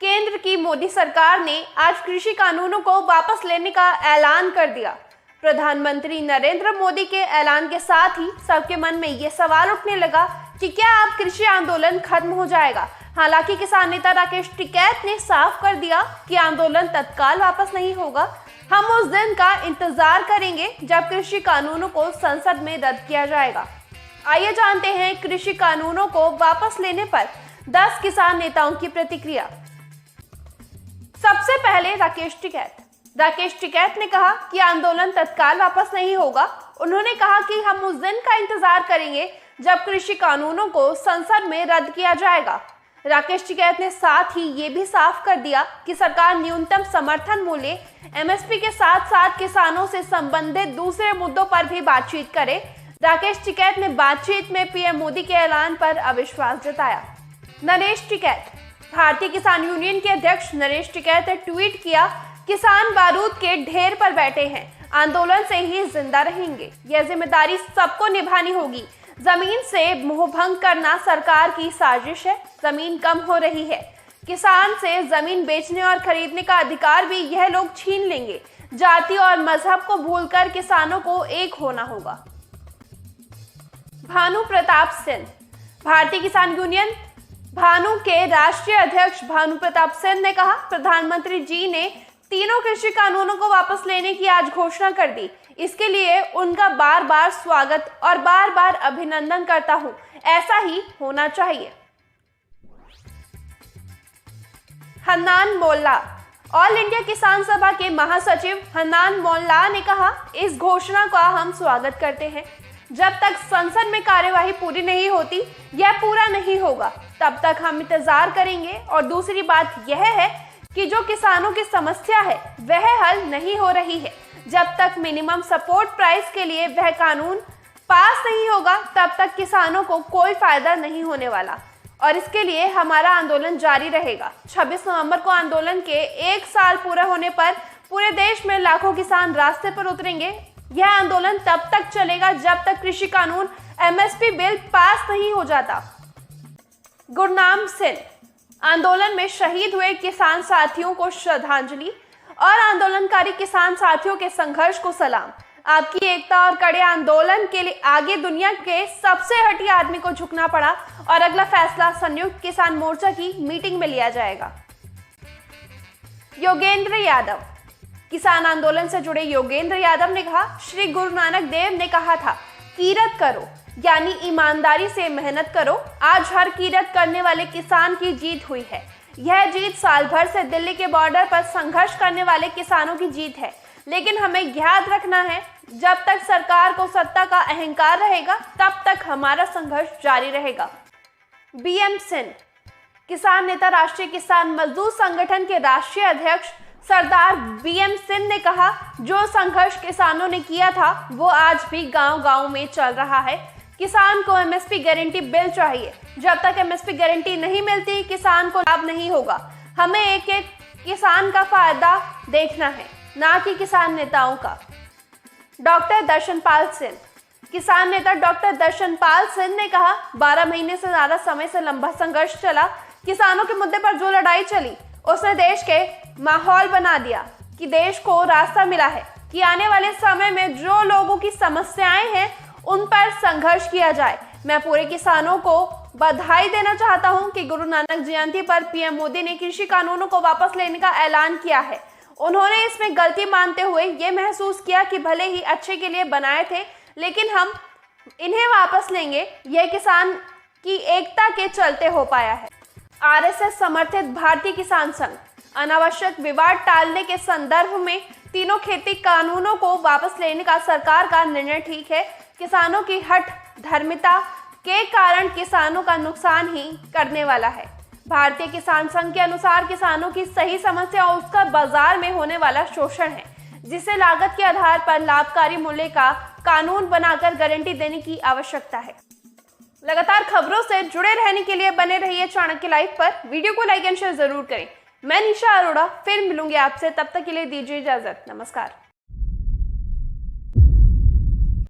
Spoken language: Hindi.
केंद्र की मोदी सरकार ने आज कृषि कानूनों को वापस लेने का ऐलान कर दिया। प्रधानमंत्री नरेंद्र मोदी के ऐलान के साथ ही सबके मन में ये सवाल उठने लगा कि क्या अब कृषि आंदोलन खत्म हो जाएगा। हालांकि किसान नेता राकेश टिकैत ने साफ कर दिया कि आंदोलन तत्काल वापस नहीं होगा। हम उस दिन का इंतजार करेंगे जब कृषि कानूनों को संसद में रद्द किया जाएगा। आइए जानते हैं कृषि कानूनों को वापस लेने पर 10 किसान नेताओं की प्रतिक्रिया। सबसे पहले राकेश टिकैत ने कहा कि आंदोलन तत्काल वापस नहीं होगा। उन्होंने कहा कि हम उस दिन का इंतजार करेंगे जब कृषि कानूनों को संसद में रद्द किया जाएगा। राकेश टिकैत ने साथ ही ये भी साफ कर दिया कि सरकार न्यूनतम समर्थन मूल्य एमएसपी के साथ साथ किसानों से संबंधित दूसरे मुद्दों पर भी बातचीत करे। राकेश टिकैत ने बातचीत में पीएम मोदी के ऐलान पर अविश्वास जताया। नरेश टिकैत, भारतीय किसान यूनियन के अध्यक्ष नरेश टिकैत ने ट्वीट किया, किसान बारूद के ढेर पर बैठे हैं, आंदोलन से ही जिंदा रहेंगे। यह जिम्मेदारी सबको निभानी होगी। जमीन से मोहभंग करना सरकार की साजिश है। जमीन कम हो रही है। किसान से जमीन बेचने और खरीदने का अधिकार भी यह लोग छीन लेंगे। जाति और मजहब को भूलकर किसानों को एक होना होगा। भानु प्रताप सिंह, भारतीय किसान यूनियन भानु के राष्ट्रीय अध्यक्ष भानु प्रताप सिंह ने कहा, प्रधानमंत्री जी ने तीनों कृषि कानूनों को वापस लेने की आज घोषणा कर दी। इसके लिए उनका बार बार स्वागत और बार बार अभिनंदन करता हूं। ऐसा ही होना चाहिए। हन्नान मोल्ला, ऑल इंडिया किसान सभा के महासचिव हन्नान मोल्ला ने कहा, इस घोषणा का हम स्वागत करते हैं। जब तक संसद में कार्यवाही पूरी नहीं होती, यह पूरा नहीं होगा, तब तक हम इंतजार करेंगे। और दूसरी बात यह है कि जो किसानों की समस्या है वह हल नहीं हो रही है। जब तक मिनिमम सपोर्ट प्राइस के लिए वह कानून पास नहीं होगा, तब तक किसानों को कोई फायदा नहीं होने वाला और इसके लिए हमारा आंदोलन जारी रहेगा। 26 नवंबर को आंदोलन के 1 साल पूरा होने पर पूरे देश में लाखों किसान रास्ते पर उतरेंगे। यह आंदोलन तब तक चलेगा जब तक कृषि कानून एमएसपी बिल पास नहीं हो जाता। गुरनाम सिंह, आंदोलन में शहीद हुए किसान साथियों को श्रद्धांजलि और आंदोलनकारी किसान साथियों के संघर्ष को सलाम। आपकी एकता और कड़े आंदोलन के लिए आगे दुनिया के सबसे हठी आदमी को झुकना पड़ा और अगला फैसला संयुक्त किसान मोर्चा की मीटिंग में लिया जाएगा। योगेंद्र यादव, किसान आंदोलन से जुड़े योगेंद्र यादव ने कहा, श्री गुरु नानक देव ने कहा था, कीरत करो यानी ईमानदारी से मेहनत करो। आज हर कीरत करने वाले किसान की जीत हुई है। यह जीत साल भर से दिल्ली के बॉर्डर पर संघर्ष करने वाले किसानों की जीत है। लेकिन हमें याद रखना है, जब तक सरकार को सत्ता का अहंकार रहेगा, तब तक हमारा संघर्ष जारी रहेगा। बीएम सिंह, किसान नेता राष्ट्रीय किसान मजदूर संगठन के राष्ट्रीय अध्यक्ष सरदार बीएम सिंह ने कहा, जो संघर्ष किसानों ने किया था वो आज भी गांव-गांव में चल रहा है। किसान को एमएसपी गारंटी बिल चाहिए। जब तक एमएसपी गारंटी नहीं मिलती, किसान को लाभ नहीं होगा। हमें एक एक किसान का फायदा देखना है, ना कि किसान नेताओं का। डॉक्टर दर्शनपाल सिंह, किसान नेता डॉक्टर दर्शनपाल सिंह ने कहा, 12 महीने से ज्यादा समय से लंबा संघर्ष चला। किसानों के मुद्दे पर जो लड़ाई चली, उसने देश के माहौल बना दिया कि देश को रास्ता मिला है कि आने वाले समय में जो लोगों की समस्याएं हैं उन पर संघर्ष किया जाए। मैं पूरे किसानों को बधाई देना चाहता हूं कि गुरु नानक जयंती पर पीएम मोदी ने कृषि कानूनों को वापस लेने का ऐलान किया है। उन्होंने इसमें गलती मानते हुए ये महसूस किया कि भले ही अच्छे के लिए बनाए थे, लेकिन हम इन्हें वापस लेंगे। यह किसान की एकता के चलते हो पाया है। आरएसएस समर्थित भारतीय किसान संघ, अनावश्यक विवाद टालने के संदर्भ में तीनों खेती कानूनों को वापस लेने का सरकार का निर्णय ठीक है। किसानों की हठ धर्मिता के कारण किसानों का नुकसान ही करने वाला है। भारतीय किसान संघ के अनुसार किसानों की सही समस्या उसका बाजार में होने वाला शोषण है, जिसे लागत के आधार पर लाभकारी मूल्य का कानून बनाकर गारंटी देने की आवश्यकता है। लगातार खबरों से जुड़े रहने के लिए बने रहिए चाणक्य लाइव पर। वीडियो को लाइक एंड शेयर जरूर करें। मैं निशा अरोड़ा फिर मिलूंगी आपसे, तब तक के लिए दीजिए इजाजत। नमस्कार।